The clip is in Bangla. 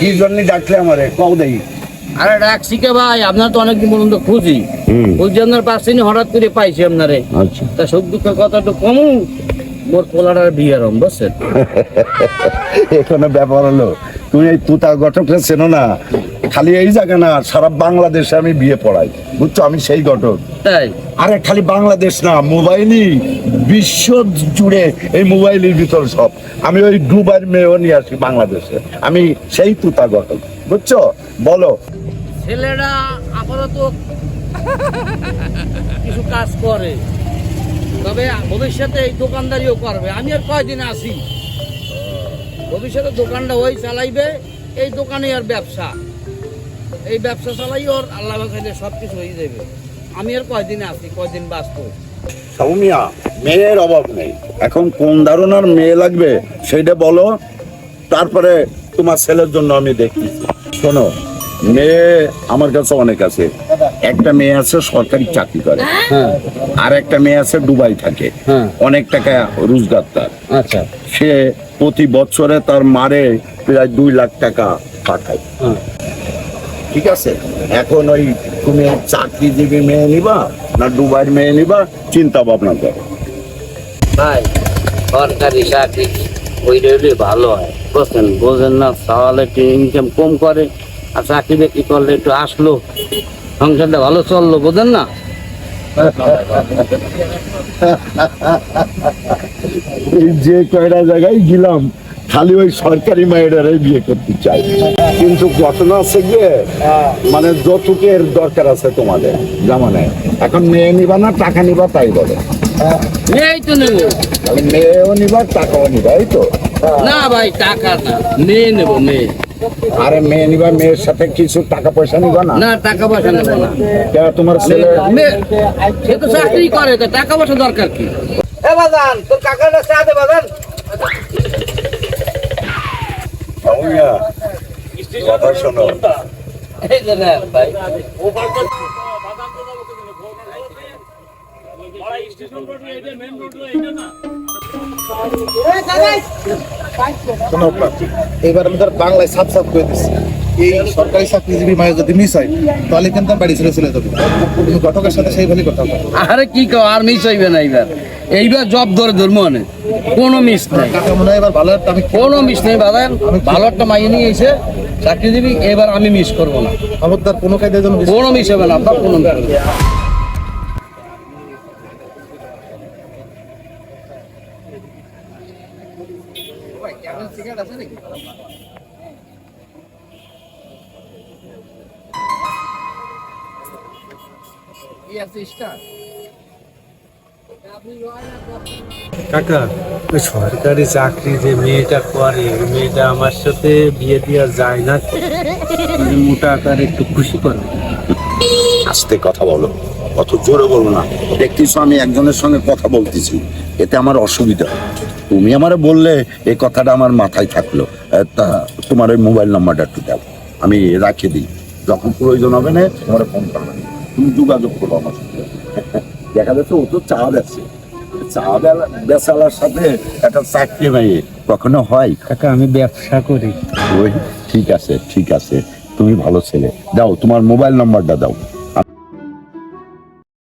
কি জন্য ডাকলে আমারে কও দেই? আরে ডাকছি কে ভাই, আপনার তো অনেকদিন পর্যন্ত খুঁজি আপনার পাশে হঠাৎ করে পাইছি আপনারে। আচ্ছা, তা সুখ দুঃখের কথা একটু কমু, মোর পোলাটার বিয়ে রম বুঝছেন। এখানে ব্যাপার হলো, তুমি এই তুতা ঘটকটা চেনো না? খালি এই জায়গা না, সারা বাংলাদেশে আমি বিয়ে পড়াই, বুঝছো? আমি সেই ঘটক। তাই? আরে খালি বাংলাদেশ না, মোবাইলই বিশ্ব জুড়ে এই মোবাইলের ভিতর সব। আমি ওই দুবাইয়ের মেয়েও নিয়ে আসি বাংলাদেশে, আমি সেই তুতা ঘটক, বুঝছো? বলো। ছেলেরা আপাতত কিছু কাজ করে, তবে ভবিষ্যতে এই দোকানদারিও করবে। আমি আর কয়দিন আসি, ভবিষ্যতে দোকানটা ওই চালাইবে, এই দোকানে আর ব্যবসা, এই ব্যবসা চালাই ওর আল্লাহ বাঁচাইলে সব কিছু হয়ে যাবে। আমি আর কয়দিন আসি, কয়দিন বাঁচবো। সৌমিয়া, মেয়ের অভাব নেই, এখন কোন ধরনের মেয়ে লাগবে সেইটা বলো, তারপরে তোমার ছেলের জন্য আমি দেখতেছি। শোনো, মেয়ে আমার কাছে অনেক আছে। একটা মেয়ে আছে সরকারি চাকরি করে, আর একটা মেয়ে আছে দুবাই থাকে, অনেক টাকা রোজগার তার। আচ্ছা, সে প্রতি বছরে তার মারে প্রায় 2 লাখ টাকা পাঠায়। ঠিক আছে, এখন ওই তুমি চাকরিজীবী মেয়ে নিবা না দুবাইয়ের মেয়ে নিবা, চিন্তা ভাবনা করো। ভাই সরকারি চাকরি ওইটা হলে ভালো হয়, বুঝছেন? বোঝেন না, তাহলে একটু ইনকাম কম করে, আর চাকরি বাকরি করলে একটু আসলো, সংসারটা ভালো চললো, বোঝেন না? এই যে কয়টা জায়গায় গেলাম, খালি ওই সরকারি মেয়েরাই বিয়ে করতে চাই, কিন্তু ঘটনা আছে গিয়ে মানে যৌতুকের দরকার আছে তোমাদের জামানে। এখন মেয়ে নিবা না টাকা নিবা তাই বলে? এই তো নেবো, মেয়েও নিবা টাকাও নিবা, এই তো? না ভাই, টাকা না, মেয়ে নেবো, মেয়ে। আরে মেয়ে নিবা, মেয়ের সাথে কিছু টাকা পয়সা নিবা না? না, টাকা পয়সা নেবো না। তোমার ছেলে সে তো চাকরি করে, তো টাকা পয়সা দরকার কি? এ বাজান, তোর কাকাটা চা দে বাজান। কথা শোনো, এই যে নেন ভাই। এবার আমি ধর বাংলায় সাফ সাফ করে দিচ্ছি, এই সরকারি চাকরিজীবী মায়ের যদি মিস হয় তাহলে কিন্তু বাড়ি ছেড়ে চলে যাবে। তুমি ঘটকের সাথে সেইভাবে কথা বলো। আরে কি কও, আর মিস হইবে না এইবার, এইবার জব ধরে ধরবো না, কোনো মিস নাই। কাকা মনে হয় এবার ভালো একটা আমি কোনো মিস নেই বাদান, ভালো একটা মাইয়ে নিয়ে এসে চাকরিজীবী, এবার আমি মিস করবো না, খবরদার কোনো কায়দায় যেন কোনো মিস হবে না আপনার, কোনো মিস হবে না। কাকা, ওই সরকারি চাকরি যে মেয়েটা করে, ওই মেয়েটা আমার সাথে বিয়ে দেওয়া যায় না, মোটা আকারে একটু খুশি করে। আস্তে কথা বলো, অত জোরে বলো না। দেখতেছো আমি একজনের সঙ্গে কথা বলতেছি, এতে আমার অসুবিধা। তুমি আমারে বললে এই কথাটা আমার মাথায় থাকলো। তা তোমার ওই মোবাইল নাম্বারটা একটু দাও, আমি রাখে দিই, যখন প্রয়োজন হবে না তোমার ফোন করবে, তুমি যোগাযোগ করো আমার সাথে। দেখা যাচ্ছে ও তো চা বেচে, চা বেচালার সাথে একটা চাকরি নাই কখনো হয়? কাকা, আমি ব্যবসা করি। ওই ঠিক আছে, ঠিক আছে, তুমি ভালো ছেলে, দাও তোমার মোবাইল নাম্বারটা দাও।